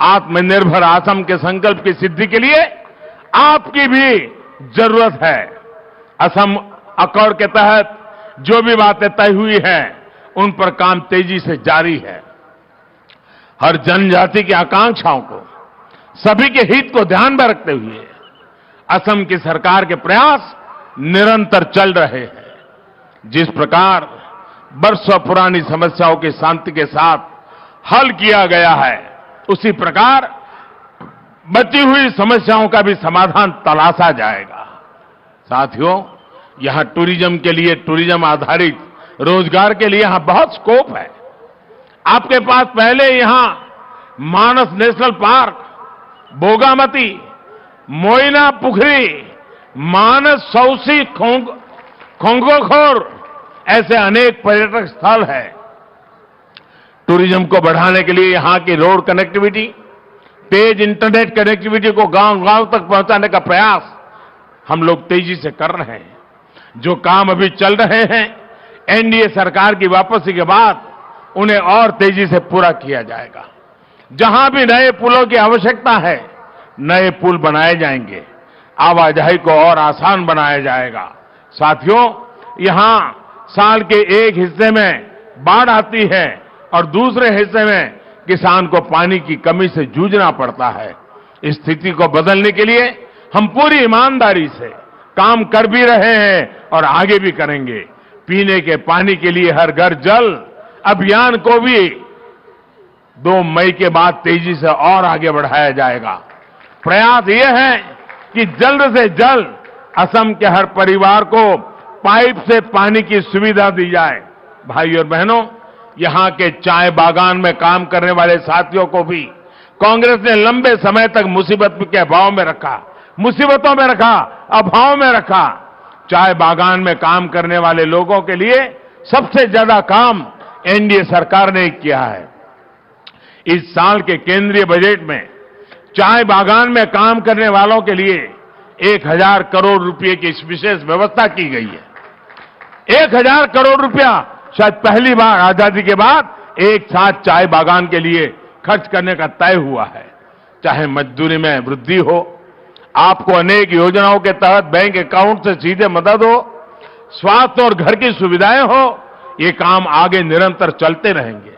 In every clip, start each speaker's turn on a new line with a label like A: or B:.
A: आत्मनिर्भर असम के संकल्प की सिद्धि के लिए आपकी भी जरूरत है। असम अकॉर्ड के तहत जो भी बातें तय हुई हैं, उन पर काम तेजी से जारी है। हर जनजाति की आकांक्षाओं को, सभी के हित को ध्यान में रखते हुए असम की सरकार के प्रयास निरंतर चल रहे हैं। जिस प्रकार वर्षों पुरानी समस्याओं की शांति के साथ हल किया गया है, उसी प्रकार बची हुई समस्याओं का भी समाधान तलाशा जाएगा। साथियों, यहां टूरिज्म के लिए, टूरिज्म आधारित रोजगार के लिए यहां बहुत स्कोप है। आपके पास पहले यहां मानस नेशनल पार्क, बोगामती, मोइना पुखरी, मानस सौसी, खोंगोखोर ऐसे अनेक पर्यटक स्थल हैं। टूरिज्म को बढ़ाने के लिए यहां की रोड कनेक्टिविटी, तेज इंटरनेट कनेक्टिविटी को गांव-गांव तक पहुंचाने का प्रयास हम लोग तेजी से कर रहे हैं। जो काम अभी चल रहे हैं, एनडीए सरकार की वापसी के बाद उन्हें और तेजी से पूरा किया जाएगा। जहां भी नए पुलों की आवश्यकता है, नए पुल बनाए जाएंगे, आवाजाही को और आसान बनाया जाएगा। साथियों, यहां साल के एक हिस्से में बाढ़ आती है और दूसरे हिस्से में किसान को पानी की कमी से जूझना पड़ता है। इस स्थिति को बदलने के लिए हम पूरी ईमानदारी से काम कर भी रहे हैं और आगे भी करेंगे। पीने के पानी के लिए हर घर जल अभियान को भी 2 मई के बाद तेजी से और आगे बढ़ाया जाएगा। प्रयास यह है कि जल्द से जल्द असम के हर परिवार को पाइप से पानी की सुविधा दी जाए। भाई और बहनों, यहां के चाय बागान में काम करने वाले साथियों को भी कांग्रेस ने लंबे समय तक मुसीबतों में रखा, अभाव में रखा। चाय बागान में काम करने वाले लोगों के लिए सबसे ज्यादा काम एनडीए सरकार ने किया है। इस साल के केंद्रीय बजट में चाय बागान में काम करने वालों के लिए 1000 करोड़ रुपए की विशेष व्यवस्था की गई है। 1000 करोड़ रुपया शायद पहली बार आजादी के बाद एक साथ चाय बागान के लिए खर्च करने का तय हुआ है। चाहे मजदूरी में वृद्धि हो, आपको अनेक योजनाओं के तहत बैंक अकाउंट से सीधे मदद हो, स्वास्थ्य और घर की सुविधाएं हो, ये काम आगे निरंतर चलते रहेंगे।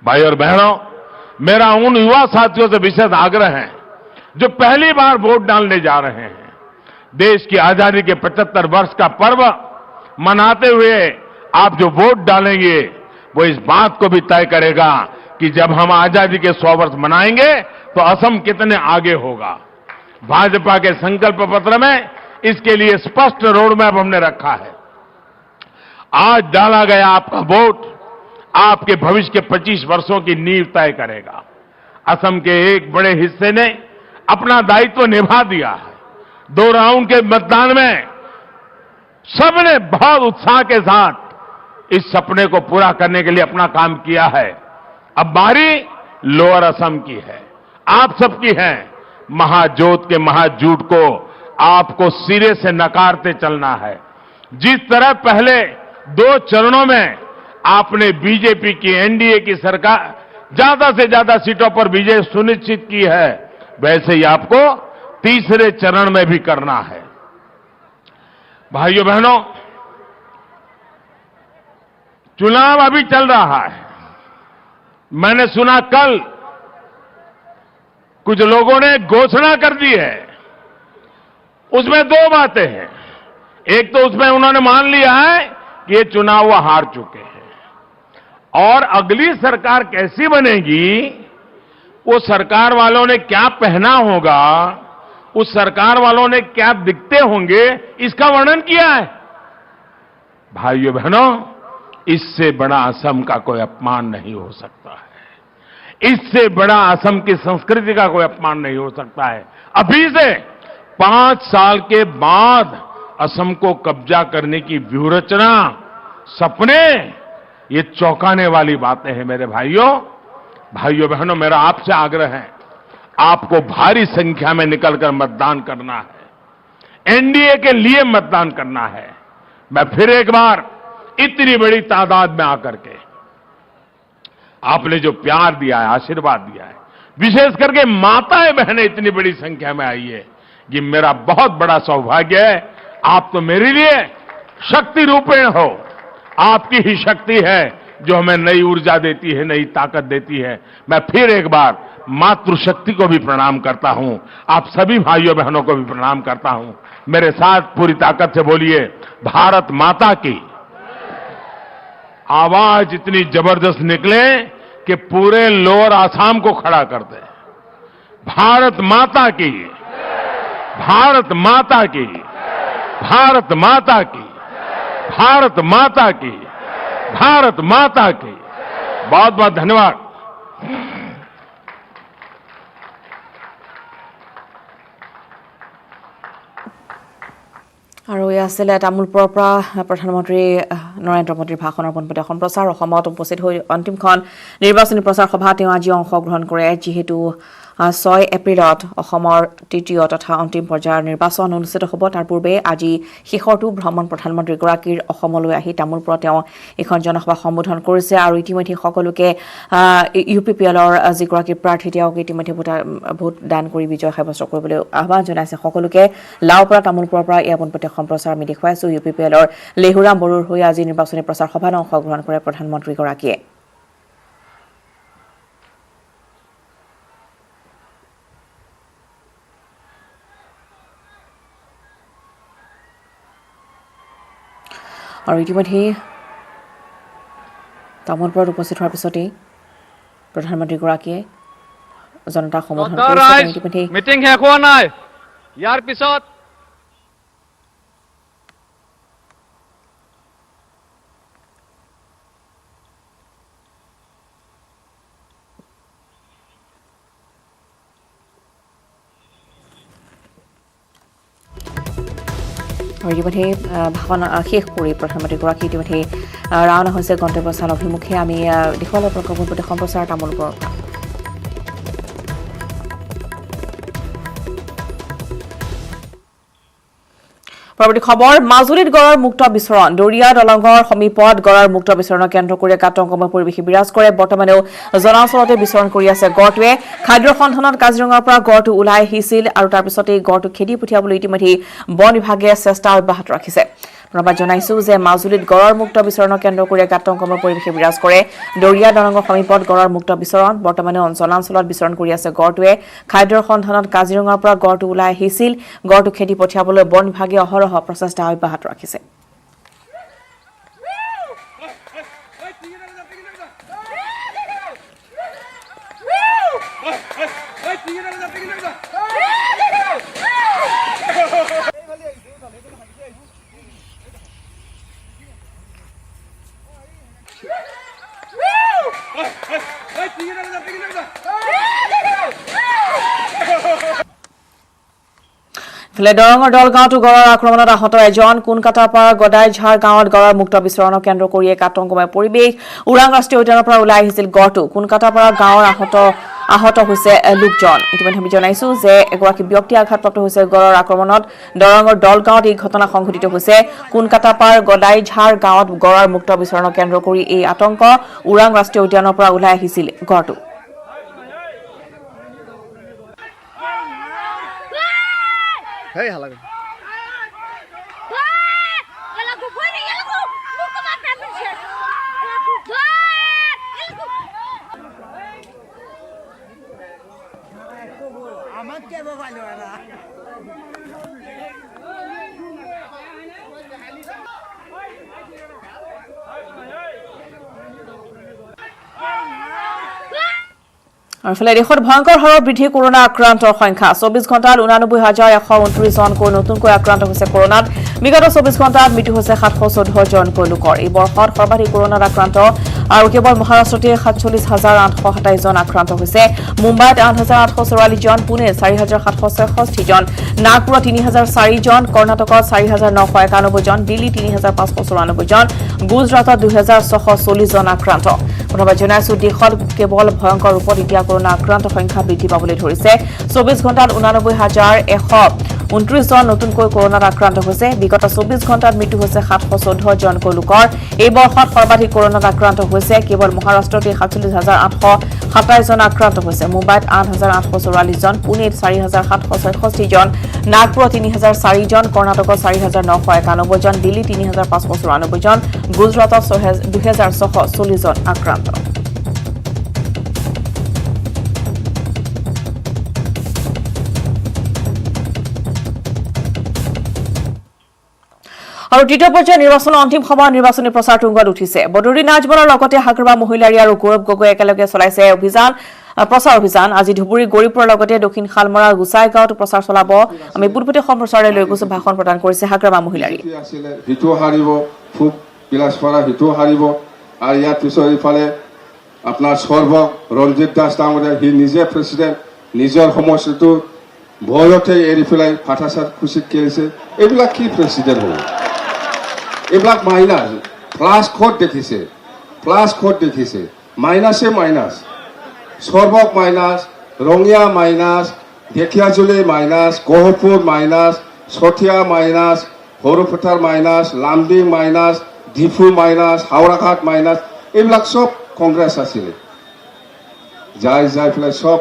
A: भाई और बहनों, मेरा उन युवा साथियों से विशेष आग्रह है जो पहली बार वोट डालने जा रहे हैं। देश की आजादी के 75 वर्ष का पर्व मनाते हुए आप जो वोट डालेंगे, वो इस बात को भी तय करेगा कि जब हम आजादी के 100 वर्ष मनाएंगे तो असम कितने आगे होगा। भाजपा के संकल्प पत्र में इसके लिए स्पष्ट रोड मैप हमने रखा है। आज डाला गया आपका वोट आपके भविष्य के 25 वर्षों की नींव तय करेगा। असम के एक बड़े हिस्से ने अपना दायित्व निभा दिया है। 2 राउंड के मतदान में सबने बहुत उत्साह के साथ इस सपने को पूरा करने के लिए अपना काम किया है। अब बारी लोअर असम की है, आप सबकी है। महाजोत के महाजूट को आपको सिरे से नकारते चलना है। जिस तरह पहले 2 चरणों में आपने बीजेपी की, एनडीए की सरकार ज्यादा से ज्यादा सीटों पर विजय सुनिश्चित की है, वैसे ही आपको तीसरे चरण में भी करना है। भाइयों बहनों, चुनाव अभी चल रहा है। मैंने सुना कल कुछ लोगों ने घोषणा कर दी है। उसमें 2 बातें हैं। एक तो उसमें उन्होंने मान लिया है कि ये चुनाव वो हार चुके हैं, और अगली सरकार कैसी बनेगी, वो सरकार वालों ने क्या पहना होगा, उस सरकार वालों ने क्या दिखते होंगे, इसका वर्णन किया है। भाइयों बहनों, इससे बड़ा असम का कोई अपमान नहीं हो सकता है। इससे बड़ा असम की संस्कृति का कोई अपमान नहीं हो सकता है। अभी से 5 साल के बाद असम को कब्जा करने की व्यूहरचना, सपने, ये चौंकाने वाली बातें हैं मेरे भाइयों। भाइयों बहनों, मेरा आपसे आग्रह है, आपको भारी संख्या में निकलकर मतदान करना है। एनडीए के लिए मतदान करना है। मैं फिर एक बार इतनी बड़ी तादाद में आकर के आपने जो प्यार दिया है, आशीर्वाद दिया है, विशेष करके माताएं बहनें इतनी बड़ी संख्या में आई है, ये मेरा बहुत बड़ा सौभाग्य है। आप तो मेरे लिए शक्ति रूपेण हो, आपकी ही शक्ति है जो हमें नई ऊर्जा देती है, नई ताकत देती है। मैं फिर एक बार मातृशक्ति को भी प्रणाम करता हूं, आप सभी भाइयों बहनों को भी प्रणाम करता हूं। मेरे साथ पूरी ताकत से बोलिए, भारत माता की। आवाज इतनी जबरदस्त निकले कि पूरे लोअर आसाम को खड़ा कर दे। भारत माता की, भारत माता की, भारत माता की, भारत माता की, भारत माता की। बहुत बहुत धन्यवाद।
B: আৰু এয়া আছিলে তামোলপুৰৰ পৰা প্ৰধানমন্ত্ৰী নৰেন্দ্ৰ মোদীৰ ভাষণৰ পোনপটীয়া সম্প্ৰচাৰ। অসমত উপস্থিত হৈ অন্তিমখন নিৰ্বাচনী প্ৰচাৰ সভা তেওঁ আজি অংশগ্ৰহণ কৰে। যিহেতু 6 এপ্ৰিলত অসমৰ তৃতীয় তথা অন্তিম পৰ্যায়ৰ নিৰ্বাচন অনুষ্ঠিত হ'ব, তাৰ পূৰ্বে আজি শেষৰটো ভ্ৰমণ প্ৰধানমন্ত্ৰীগৰাকীৰ অসমলৈ আহি তামোলপুৰত তেওঁ এখন জনসভা সম্বোধন কৰিছে। আৰু ইতিমধ্যে সকলোকে UPPLৰ যিগৰাকী প্ৰাৰ্থী তেওঁক ইতিমধ্যে ভোটদান কৰি বিজয় সাব্যস্ত কৰিবলৈ আহ্বান জনাইছে সকলোকে। লাওপাৰা তামোলপুৰৰ পৰা এয়া পোনপটীয়া সম্প্ৰচাৰ আমি দেখুৱাইছোঁ। UPPLৰ লেহুৰাম বড়োৰ হৈ আজি নিৰ্বাচনী প্ৰচাৰ সভাত অংশগ্ৰহণ কৰে প্ৰধানমন্ত্ৰীগৰাকীয়ে। আৰু ইতিমধ্যে তামোলপুৰত উপস্থিত হোৱাৰ পিছতেই প্ৰধানমন্ত্ৰীগৰাকীয়ে জনতাক সম্বোধন কৰিছে।
C: মিটিং শেষ হোৱা নাই, ইয়াৰ পিছত
B: ইতিমধ্যে ভাষণ শেষ কৰি প্ৰধানমন্ত্ৰীগৰাকী ইতিমধ্যে ৰাওনা হৈছে গন্তব্যস্থান অভিমুখে। আমি দেখুৱালোঁ পোনপটীয়া সম্প্ৰচাৰ তামোলপুৰৰ পৰা। পৰৱৰ্তী খবৰ, মাজুলীত গড়ৰ মুক্ত বিচৰণ। দৰিয়া দলঙৰ সমীপত গড়ৰ মুক্ত বিচৰণৰ কেন্দ্ৰ কৰি আতংকময় পৰিৱেশ বিৰাজ কৰে। বৰ্তমানেও জনাঞ্চলতে বিচৰণ কৰি আছে গড়টোৱে। খাদ্যৰ সন্ধানত কাজিৰঙাৰ পৰা গড়টো ওলাই আহিছিল আৰু তাৰ পিছতে গড়টো খেদি পঠিয়াবলৈ ইতিমধ্যে বন বিভাগে চেষ্টা অব্যাহত ৰাখিছে। ধন্যবাদ জনাইছো যে মাজুলীত গড়ৰ মুক্ত বিচৰণৰ কেন্দ্ৰ কৰি আতংকময় পৰিৱেশে বিৰাজ কৰে। দৰিয়া দলঙৰ সমীপত গড়ৰ মুক্ত বিচৰণ। বৰ্তমানে জনাঞ্চলত বিচৰণ কৰি আছে গড়টোৱে। খাদ্যৰ সন্ধানত কাজিৰঙাৰ পৰা গড়টো ওলাই আহিছিল। গড়টো খেদি পঠিয়াবলৈ বন বিভাগে অহৰহ প্ৰচেষ্টা অব্যাহত ৰাখিছে। দৰঙৰ দলগাঁৱতো গড়ৰ আক্ৰমণত আহত এজন। কোনকাটাৰ পৰা গদাইঝাৰ গাঁৱত গড়ৰ মুক্ত বিচৰণৰ কেন্দ্ৰ কৰি এক আতংকময় পৰিৱেশ। ওৰাং ৰাষ্ট্ৰীয় উদ্যানৰ পৰা ওলাই আহিছিল গড়টো। কোনকাটাৰ পৰা গাঁৱৰ আহত হৈছে লোকজন। ইতিমধ্যে আমি জনাইছো যে এগৰাকী ব্যক্তি আঘাতপ্ৰাপ্ত হৈছে গড়ৰ আক্ৰমণত। দৰঙৰ দলগাঁৱত এই ঘটনা সংঘটিত হৈছে। কোনকাটাপাৰ গদাইঝাৰ গাঁৱত গড়ৰ মুক্ত বিচৰণৰ কেন্দ্ৰ কৰি এই আতংক। ওৰাং ৰাষ্ট্ৰীয় উদ্যানৰ পৰা ওলাই আহিছিল গড়টো। আৰু ফলে দেশত ভয়ংকৰ হাৰত বৃদ্ধি কৰোনা আক্ৰান্তৰ সংখ্যা। 24 ঘণ্টাত 89,129 জনকৈ নতুনকৈ আক্ৰান্ত হৈছে কৰোনাত। বিগত 24 ঘণ্টাত মৃত্যু হৈছে 714 জনকৈ লোকৰ। এই বৰ্ষত সৰ্বাধিক কৰোনাত আক্ৰান্ত আৰু কেৱল মহাৰাষ্ট্ৰতে 47,827 জন আক্ৰান্ত হৈছে। মুম্বাইত 8,844 জন, পুনে 4,766 জন, নাগপুৰত 3,004 জন, কৰ্ণাটকত 4,991 জন, দিল্লী 3,594 জন, গুজৰাটত 2,640 জন আক্ৰান্ত। ধন্যবাদ জনাইছো। দেশত কেৱল ভয়ংকৰ ৰূপত এতিয়া কৰোনা আক্ৰান্ত সংখ্যা বৃদ্ধি পাবলৈ ধৰিছে। 24 ঘণ্টাত 89,129 29 জন নতুনকৈ কৰোনাত আক্ৰান্ত হৈছে বিগত 24 ঘণ্টাত মৃত্যু হৈছে 714 জনকৈ লোকৰ এই বৰ্ষত সৰ্বাধিক কৰোনাত আক্ৰান্ত হৈছে কেৱল মহাৰাষ্ট্ৰতে 47827 জন আক্ৰান্ত হৈছে মুম্বাইত 8844 জন পুনেত 4766 জন নাগপুৰত 3004 জন কৰ্ণাটকত 4991 জন দিল্লী 3594 জন গুজৰাটত 2640 জন আক্ৰান্ত আৰু তৃতীয় পৰ্যায়ৰ নিৰ্বাচনৰ অন্তিম সময়ত নিৰ্বাচনী প্ৰচাৰ তুংগত উঠিছে বদৰুদ্দিন নাজমলৰ লগতে হাগ্ৰামা মহিলাৰী আৰু গৌৰৱ গগৈ একেলগে চলাইছে প্ৰচাৰ অভিযান আজি ধুবুৰী গৰিপুৰৰ লগতে দক্ষিণ শালমৰা গুচাইগাঁৱত প্ৰচাৰ চলাব আমি বুধবুধে সম্প্ৰচাৰলৈ লৈ গৈছো ভাষণ প্ৰদান কৰিছে হাগ্ৰামা মহিলাৰী
D: হিটো হাৰিব খুব বিলাসপাৰা হিটো হাৰিব আৰু ইয়াৰ পিছত ইফালে আপোনাৰ সৰ্ব ৰঞ্জিত দাস ডাঙৰীয়া সি নিজে প্ৰেচিডেণ্ট নিজৰ সমষ্টিটো ভয়তে এৰি পেলাই ফাটাচাত খুচিত খেলিছে এইবিলাক কি প্ৰেচিডেণ্ট হ'ব এইবিলাক মাইনাছ প্লাছ ক'ত দেখিছে মাইনাছে মাইনাছ সৰ্বক minus Rangia minus Dhekiajuli minus Gohpur minus Chatia minus Sarupathar minus Lumding minus Diphu minus Howraghat minus এইবিলাক চব কংগ্ৰেছ আছিলে যাই পেলাই চব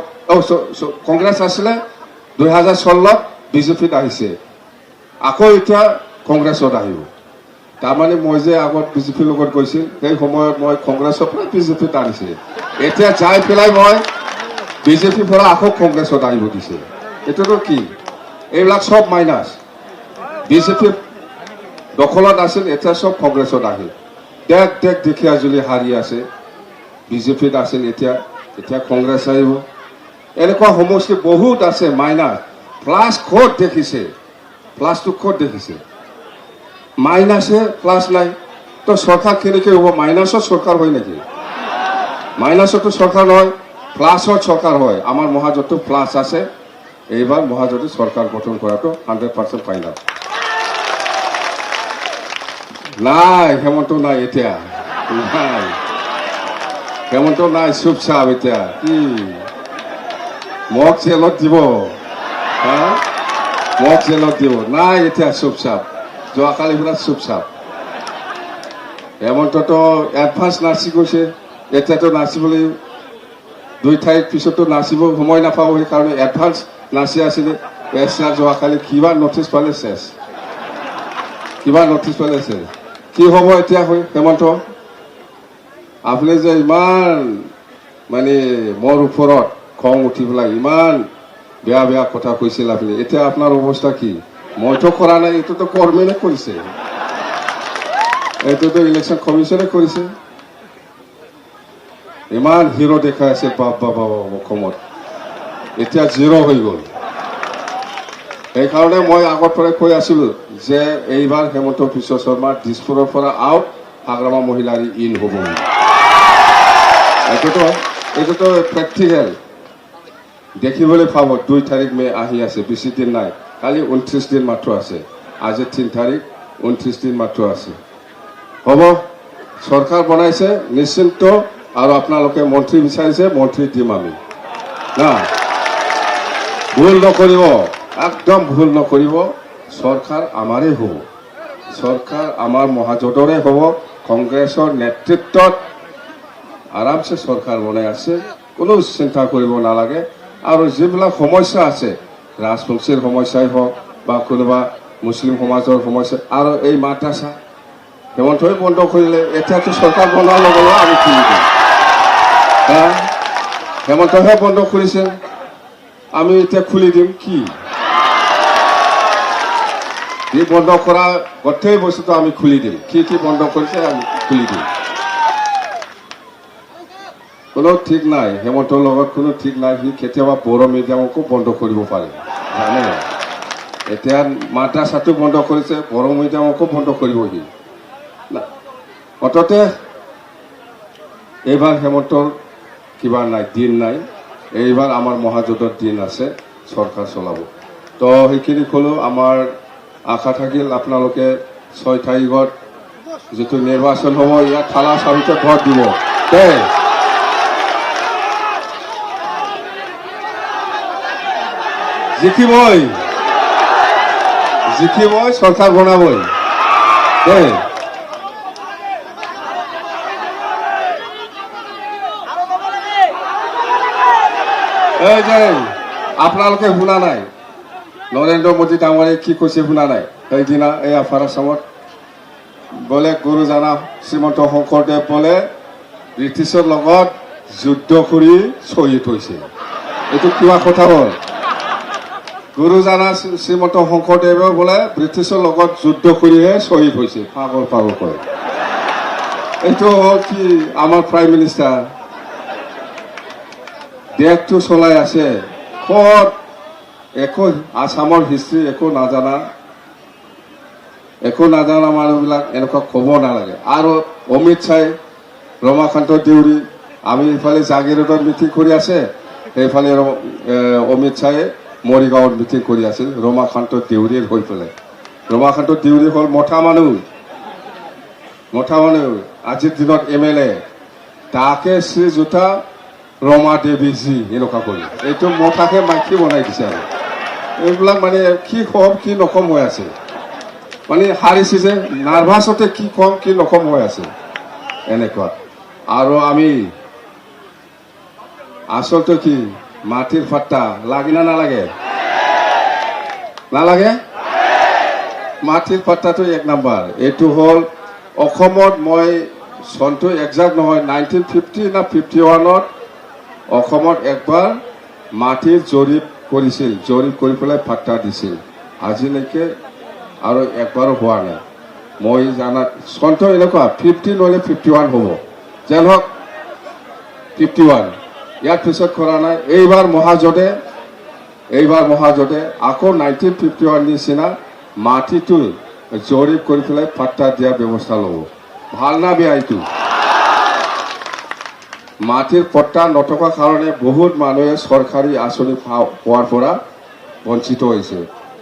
D: কংগ্ৰেছ আছিলে 2016 বিজেপিত আহিছে আকৌ এতিয়া কংগ্ৰেছত আহিব তাৰমানে মই যে আগত বিজেপিৰ লগত গৈছিল সেই সময়ত মই কংগ্ৰেছৰ পৰা বিজেপিত আনিছিল এতিয়া যাই পেলাই মই বিজেপিৰ পৰা আকৌ কংগ্ৰেছত আহিব দিছে এইটোতো কি এইবিলাক চব মাইনাছ বিজেপিৰ দখলত আছিল এতিয়া চব কংগ্ৰেছত আহিল দেখ ঢেকীয়াজুলি হাৰি আছে বিজেপিত আছিল এতিয়া কংগ্ৰেছ আহিব এনেকুৱা সমষ্টি বহুত আছে মাইনাছ প্লাছ ক'ত দেখিছে মাইনাছে প্লাছ নাই তো চৰকাৰ কেনেকৈ হ'ব মাইনাছত চৰকাৰ হয় নেকি মাইনাছতো চৰকাৰ নহয় প্লাছত চৰকাৰ হয় আমাৰ মহাজোঁটটো প্লাছ আছে এইবাৰ মহাজোঁটে চৰকাৰ গঠন কৰাটো 100% ফাইনেল নাই হেমন্ত নাই এতিয়া নাই হেমন্ত নাই চুপচাপ এতিয়া কি মোক জেলত দিব নাই এতিয়া চুপচাপ যোৱাকালি পৰা চুপচাপ হেমন্তটো এডভান্স নাচি গৈছে এতিয়াতো নাচিবলৈ 2 ঠাইৰ পিছতো নাচিব সময় নাপাব সেইকাৰণে এডভান্স নাচি আছিলে যোৱাকালি কিবা নটিচ পালে চেছ কি হ'ব এতিয়া হয় হেমন্ত আপুনি যে ইমান মানে মোৰ ওপৰত খং উঠি পেলাই ইমান বেয়া কথা কৈছিল আপুনি এতিয়া আপোনাৰ অৱস্থা কি মইতো কৰা নাই এইটোতো কৰ্মীনে কৰিছে এইটোতো ইলেকশ্যন কমিশ্যনে কৰিছে ইমান হিৰো দেখাই আছে বাবা অসমত এতিয়া জিৰ' হৈ গ'ল সেইকাৰণে মই আগৰ পৰাই কৈ আছিলোঁ যে এইবাৰ হেমন্ত বিশ্ব শৰ্মা দিছপুৰৰ পৰা আউট হাগ্ৰামা মহিলাৰী ইন হ'ব এইটোতো প্ৰেক্টিকেল দেখিবলৈ পাব 2 তাৰিখ মে আহি আছে বেছি দিন নাই কালি 29 দিন মাত্ৰ আছে আজি 3 তাৰিখ 29 দিন মাত্ৰ আছে হ'ব চৰকাৰ বনাইছে নিশ্চিন্ত আৰু আপোনালোকে মন্ত্ৰী বিচাৰিছে মন্ত্ৰী দিম আমি না ভুল নকৰিব একদম ভুল নকৰিব চৰকাৰ আমাৰে হ'ব চৰকাৰ আমাৰ মহাজোঁটৰে হ'ব কংগ্ৰেছৰ নেতৃত্বত আৰামছে চৰকাৰ বনাই আছে কোনো চিন্তা কৰিব নালাগে আৰু যিবিলাক সমস্যা আছে ৰাজবংশীৰ সমস্যাই হওক বা কোনোবা মুছলিম সমাজৰ সমস্যা আৰু এই মাদ্ৰাছা হেমন্তই বন্ধ কৰিলে এতিয়াতো চৰকাৰ বনোৱাৰ লগে লগে আমি খুলি দিম হেমন্তহে বন্ধ কৰিছে আমি এতিয়া খুলি দিম কি বন্ধ কৰা গোটেই বস্তুটো আমি খুলি দিম কি বন্ধ কৰিছে আমি খুলি দিম কোনো ঠিক নাই হেমন্তৰ লগত কোনো ঠিক নাই সি কেতিয়াবা বড়ো মিডিয়ামকো বন্ধ কৰিব পাৰে জানে এতিয়া মাদ্ৰাছাটো বন্ধ কৰিছে বড়ো মিডিয়ামকো বন্ধ কৰিব সি অততে এইবাৰ হেমন্তৰ কিবা নাই দিন নাই এইবাৰ আমাৰ মহাজোঁটৰ দিন আছে চৰকাৰ চলাব তো সেইখিনি ক'লো আমাৰ আশা থাকিল আপোনালোকে 6 তাৰিখত যিটো নিৰ্বাচন হ'ব ইয়াত থালা চাবিতে ভোট দিব দেই জিকিবই জিকিবই চৰকাৰ বনাবই দেই এই যে আপোনালোকে শুনা নাই নৰেন্দ্ৰ মোদী ডাঙৰে কি কৈছে শুনা নাই সেইদিনা এই আফাৰ আছামত বোলে গুৰুজনা শ্ৰীমন্ত শংকৰদেৱ বোলে ব্ৰিটিছৰ লগত যুদ্ধ কৰি শ্বহীদ হৈছে এইটো কিবা কথা হ'ল গুৰুজনা শ্ৰীমন্ত শংকৰদেৱে বোলে ব্ৰিটিছৰ লগত যুদ্ধ কৰিহে শ্বহীদ হৈছে পাগল পাগল কয় এইটো হ'ল কি আমাৰ প্ৰাইম মিনিষ্টাৰ দেশটো চলাই আছে ক'ত একো আছামৰ হিষ্ট্ৰী একো নাজানা মানুহবিলাক এনেকুৱা ক'ব নালাগে আৰু অমিত শ্বাহ ৰমাকান্ত দেউৰী আমি ইফালে জাগিৰোডত মিটিং কৰি আছে সেইফালে অমিত শ্বাহে মৰিগাঁৱত মিটিং কৰি আছিল ৰমাকান্ত দেউৰীৰ হৈ পেলাই ৰমাকান্ত দেউৰী হ'ল মঠা মানুহ আজিৰ দিনত MLA তাকে শ্ৰীযুতা ৰমা দেৱীজী এনেকুৱা কৰি এইটো মঠাকে মাইকী বনাই দিছে আৰু এইবিলাক মানে কি কম কি নকম হৈ আছে মানে হাৰিছে যে নাৰ্ভাছতে কি কম কি নকম হৈ আছে এনেকুৱা আৰু আমি আচলতে কি মাটিৰ ফাট্টা লাগে না নালাগে মাটিৰ ফাট্টাটো 1 নম্বৰ এইটো হ'ল অসমত মই চনটো একজাক্ট নহয় 1950 না 51ত অসমত একবাৰ মাটিৰ জৰীপ কৰিছিল জৰীপ কৰি পেলাই ফাট্টা দিছিল আজিলৈকে আৰু একবাৰো হোৱা নাই মই জানাত চনটো এনেকুৱা 50 নহ'লে 51 হ'ব যেন হওক 51 ইয়াৰ পিছত কৰা নাই এইবাৰ মহাজোঁটে আকৌ 1951 নিচিনা মাটিটো জৰীপ কৰি পেলাই ফাট্টা দিয়াৰ ব্যৱস্থা ল'ব ভাল না বেয়া এইটো মাটিৰ পট্টা নথকাৰ কাৰণে বহুত মানুহে চৰকাৰী আঁচনি পোৱাৰ পৰা বঞ্চিত হৈছে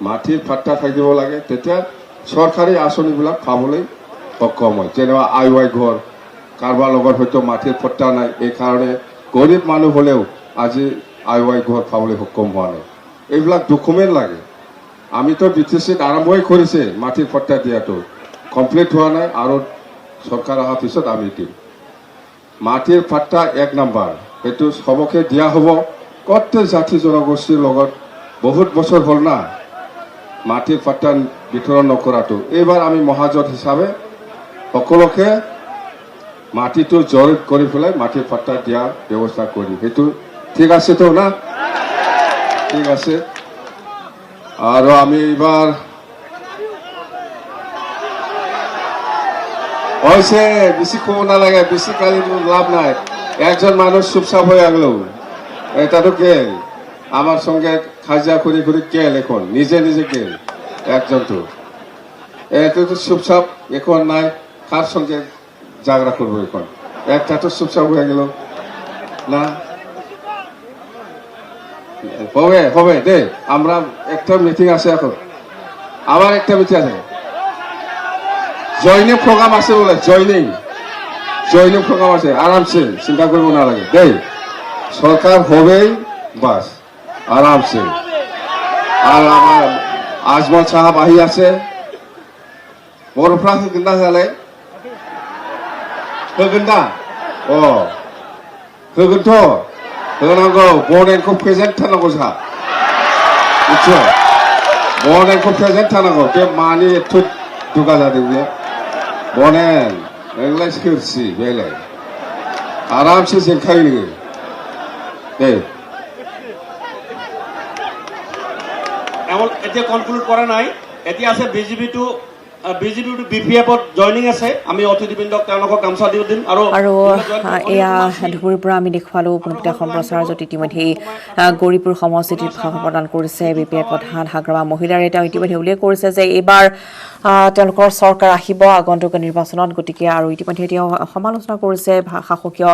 D: মাটিৰ পাট্টা থাকিব লাগে তেতিয়া চৰকাৰী আঁচনিবিলাক পাবলৈ সক্ষম হয় যেনেবা আই ঘৰ কাৰোবাৰ লগত হয়তো মাটিৰ পট্টা নাই এই কাৰণে গৰীব মানুহ হ'লেও আজি আই ঘৰ পাবলৈ সক্ষম হোৱা নাই এইবিলাক ডকুমেণ্ট লাগে আমিতো BTCত আৰম্ভই কৰিছে মাটিৰ পট্টা দিয়াটো কমপ্লিট হোৱা নাই আৰু চৰকাৰ অহাৰ পিছত আমি দিম মাটিৰ পাট্টা 1 নম্বৰ এইটো সবকে দিয়া হ'ব প্ৰত্যেক জাতি জনগোষ্ঠীৰ লগত বহুত বছৰ হ'ল না মাটিৰ পাট্টা বিতৰণ নকৰাটো এইবাৰ আমি মহাজোঁট হিচাপে সকলোকে মাটিটো জৰীপ কৰি পেলাই মাটিৰ পাট্টা দিয়াৰ ব্যৱস্থা কৰিম সেইটো ঠিক আছে তো না ঠিক আছে আৰু আমি এইবাৰ হৈছে বেছি ক'ব নালাগে বেছি কালি লাভ নাই একজন মানুহ চুপচাপ হৈ আগলো এটাতো কেল আমার সঙ্গে খাজা করে করে কেল এখন নিজে কেল একজনটো এত তো চুপচাপ এখন নাই কার সঙ্গে ঝগড়া করবো এখন একটা তো চুপচাপ হয়ে গেল না হবে দে আমরা একটা মিটিং আছে এখন আবার একটা মিটিং আছে জয়নিং প্রোগ্রাম আছে বলে জয়নিং প্রোগ্রাম আছে আরামসে চিন্তা করবো না লাগে দে সরকার হবেই বাস আরামসে আর আমার আজমল সাহেব আহি আছে বড়ফ্রা হগোন নাलाय होगोन दा होगोनथ' होनांगौ बनेनखौ प्रेजेन्ट थानांगौ जोंहा मिथिबाय बनेनखौ प्रेजेन्ट थानांगौ बे मानि एथ' दुगा जादों बे बनेन नोंलाय सोरसि बेलाय आरामसे जेनखायो नोङो दे
E: এমন এতিয়া কনক্লুড কৰা নাই এতিয়া আছে বিজেপি টু BPF জয়নিং আছে আমি অতিথিবৃন্দক তেওঁলোকক গামছা দি দিম আৰু
B: এয়া ধুবুৰীৰ পৰা আমি দেখুৱালো পুনপটীয়া সম্প্ৰচাৰ য'ত ইতিমধ্যে গৌৰীপুৰ সমষ্টিত ভাষণ প্ৰদান কৰিছে BPF প্ৰধান হাগ্ৰামা মহিলাৰে তেওঁ ইতিমধ্যে উল্লেখ কৰিছে যে এইবাৰ তেওঁলোকৰ চৰকাৰ আহিব আগন্তুক নিৰ্বাচনত গতিকে আৰু ইতিমধ্যে তেওঁ সমালোচনা কৰিছে শাসকীয়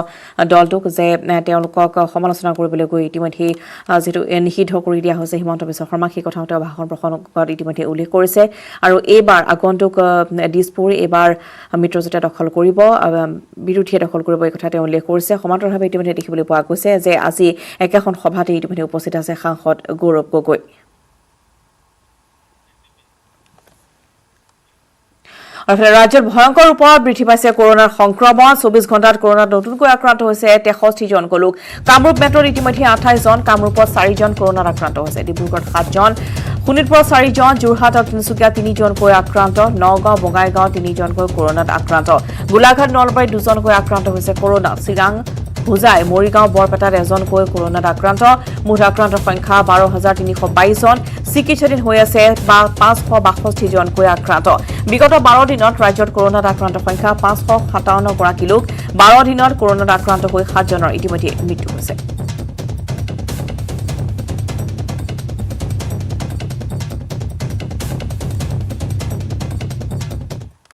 B: দলটোক যে তেওঁলোকক সমালোচনা কৰিবলৈ গৈ ইতিমধ্যে যেটো নিষিদ্ধ কৰি দিয়া হৈছে হিমন্ত বিশ্ব শৰ্মাক সেই কথাও তেওঁ ভাষণ প্ৰসংগত ইতিমধ্যে উল্লেখ কৰিছে আৰু এইবাৰ আগন্তুক দিছপুৰ এইবাৰ মিত্ৰজোঁটে দখল কৰিব বিৰোধীয়ে দখল কৰিব এই কথা তেওঁ উল্লেখ কৰিছে সমান্তৰালভাৱে ইতিমধ্যে দেখিবলৈ পোৱা গৈছে যে আজি একেখন সভাতে ইতিমধ্যে উপস্থিত আছে সাংসদ গৌৰৱ গগৈ ৰাজ্যত ভয়ংকৰ ৰূপত বৃদ্ধি পাইছে কৰোনাৰ সংক্ৰমণ 24 ঘণ্টাত কৰোনাত নতুনকৈ আক্ৰান্ত হৈছে 63 জন লোক কামৰূপ মেট্ৰত ইতিমধ্যে 28 জন কামৰূপত 4 জন কৰোনাত আক্ৰান্ত হৈছে ডিব্ৰুগড়ত 7 জন শোণিতপুৰত 4 জন যোৰহাট আৰু তিনিচুকীয়া 3 জনকৈ আক্ৰান্ত নগাঁও বঙাইগাঁও 3 জনকৈ কৰোনাত আক্ৰান্ত গোলাঘাট নলবাৰী 2 জনকৈ আক্ৰান্ত হৈছে কৰোনা চিৰাং হুজাই মৰিগাঁও বৰপেটাত 1 জনকৈ কৰোনাত আক্ৰান্ত মুঠ আক্ৰান্তৰ সংখ্যা 12322 জন চিকিৎসাধীন হৈ আছে 562 জনকৈ আক্ৰান্ত বিগত 12 দিনত ৰাজ্যত কৰোনাত আক্ৰান্তৰ সংখ্যা 557 গৰাকী লোক 12 দিনত কৰোনাত আক্ৰান্ত হৈ 7 জনৰ ইতিমধ্যে মৃত্যু হৈছে